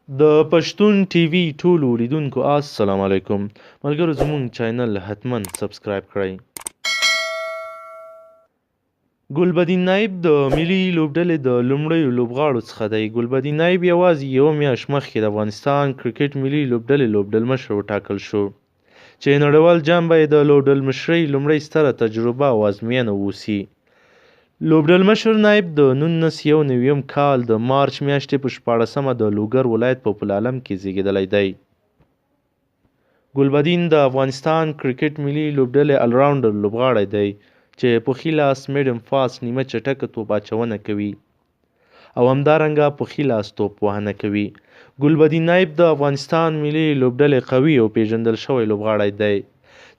د پښتون ټي وي ټولو لیدونکو السلام علیکم. ملګرو زموږ چینل حتما سبسکرایب کړئ. ګلبدین نایب د ملي لوبډلې د لومړیو لوبغاړو څخه دی. ګلبدین نایب یوازې یوه میاشت مخکې د افغانستان کرکټ ملي لوبډلې لوبډلمشر وټاکل شو چې نړیوال جام به یې د لوبډلمشرۍ لومړۍ ستره تجربه او ازموینه واوسي. لوبډلمشر نایب د 1991 کال د مارچ میاشتې په 14مه د لوګر ولایت په پل عالم کې زیږېدلی دی. ګلبدین د افغانستان کرکټ ملي لوبډلې الراونډر لوبغاړی دی چې په ښي لاس میډیم فاسټ نیمه چټکه توپ اچونه کوي او همدارنګه په ښي لاس توپ وهنه کوي. ګلبدین نایب د افغانستان ملي لوبډلې قوي او پیژندل شوی لوبغاړی دی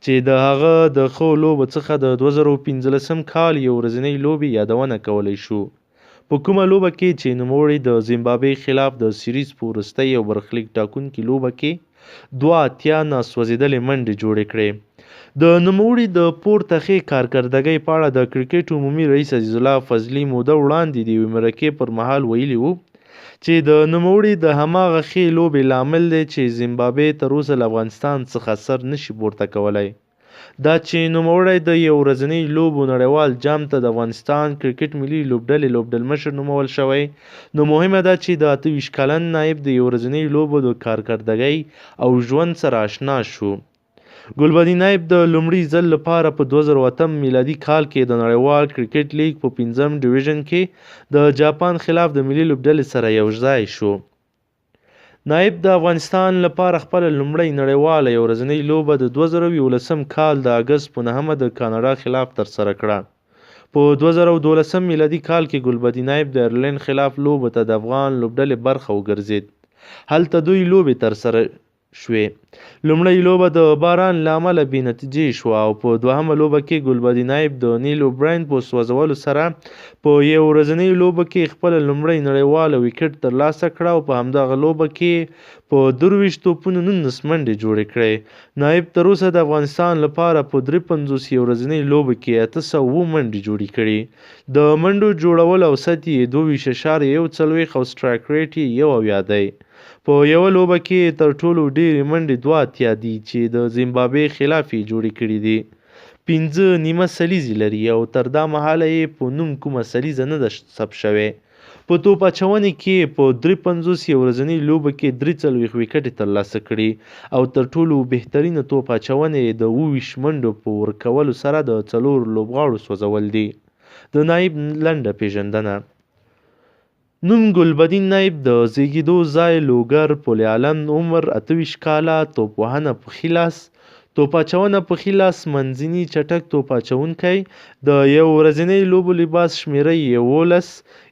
چې د هغه د ښو لوبو څخه د 2015 کال یو ورځنۍ لوبې یادونه کولی شو، په کومه لوبه کې چې نوموړي د زیمبابوې خلاف د سیریز په وروستۍ او برخلیک ټاکونکې لوبه کې 2 ناسوځېدلې منډې جوړې کړې. د نوموړي د پورته ښې کارکردګۍ په اړه د کرکټ عمومي رئیس عزیز الله فضلي موده وړاندې د یوې مرکې پر مهال ویلي وو چې د نوموړي د هماغه ښې لوبې لامل دی چې زیمبابوې تر اوسه له افغانستان څخه سر نشي پورته کولی. دا چې نوموړی د یو ورځنۍ لوبو نړیوال جام ته د افغانستان کرکټ ملي لوبډلې لوبډلمشر نومول شوی، نو مهمه ده چې د 28 کلن نایب د یو ورځنۍ لوبو د کارکردګۍ او ژوند سره آشنا شو. ګلبدین نایب د لومړي ځل لپاره په 2008 میلادي کال کې د نړیوال کرکټ لیګ په 5م ډیویژن کې د جاپان خلاف د ملي لوبډلې سره یوځای شو. نایب د افغانستان لپاره خپله لومړۍ نړیواله یو ورځنۍ لوبه د 2011 کال د اګست په 9مه د کاناډا خلاف ترسره کړه. په 2012 میلادي کال کې ګلبدین نایب د ایرلند خلاف لوبو ته د افغان لوبډلې برخه وګرځېد. هلته دوی لوبې ترسره شوې. لومړۍ لوبه د باران له امله بې نتیجې شوه او په دوهمه لوبه کې ګلبدین نایب د نیل اوبراین په سوځولو سره په یو ورځنۍ لوبه کې خپله لومړۍ نړیواله ویکټ ترلاسه کړه او په همدغه لوبه کې په 23 توپونو 19 منډې جوړې کړې. نایب تر اوسه د افغانستان لپاره په 53 یو ورځنۍ لوبه کې 807 منډې جوړې کړې. د منډو جوړول اوسط یې 22.41 او سټرایک ریټ یې 1 دی. په یوه لوبه کې تر ټولو ډېرې منډې 2 دي چې د زیمبابوې خلاف یې جوړې کړي دي. 5 نیمه سلیزې لري او تر دا مهاله یې په نوم کومه سلیزه نه ده ثبت شوې. په توپ اچونې کې په 53 یو ورځنۍ لوبه کې 43 ویکټې ترلاسه کړي او تر ټولو بهترینه توپ اچونه یې د 27 منډو په ورکولو سره د 4 لوبغاړو سوځول دي. د نایب لنډه پیژندنه: نوم ګلبدین نایب، د زیږېدو ځای لوګر پل عالم، عمر 28 کاله، توپ وهنه په ښي لاس، توپ اچونه په ښي لاس، منځني چټک توپ اچوونکی، د یو ورځنۍ لوبو لباس شمیره 11،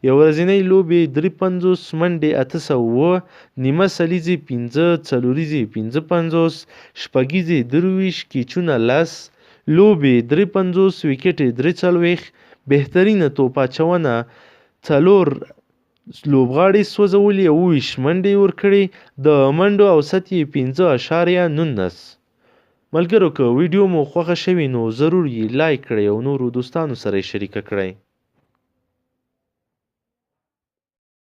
یو ورځنۍ لوبې 53، منډې 807، نیمه سلیزې 5، څلوریزې 55، شپږیزې 23، کیچونه 10، لوبې 53، ویکټې 43، بهترینه توپ اچونه 4 لوبغاړي سوځولي او 20 منډې ورکړي. د منډو اوسط یې 5.19. ملګرو که ویډیو مو خوښه شوي نو ضرور یې لایک کړئ او نورو دوستانو سره یې شریکه کړئ.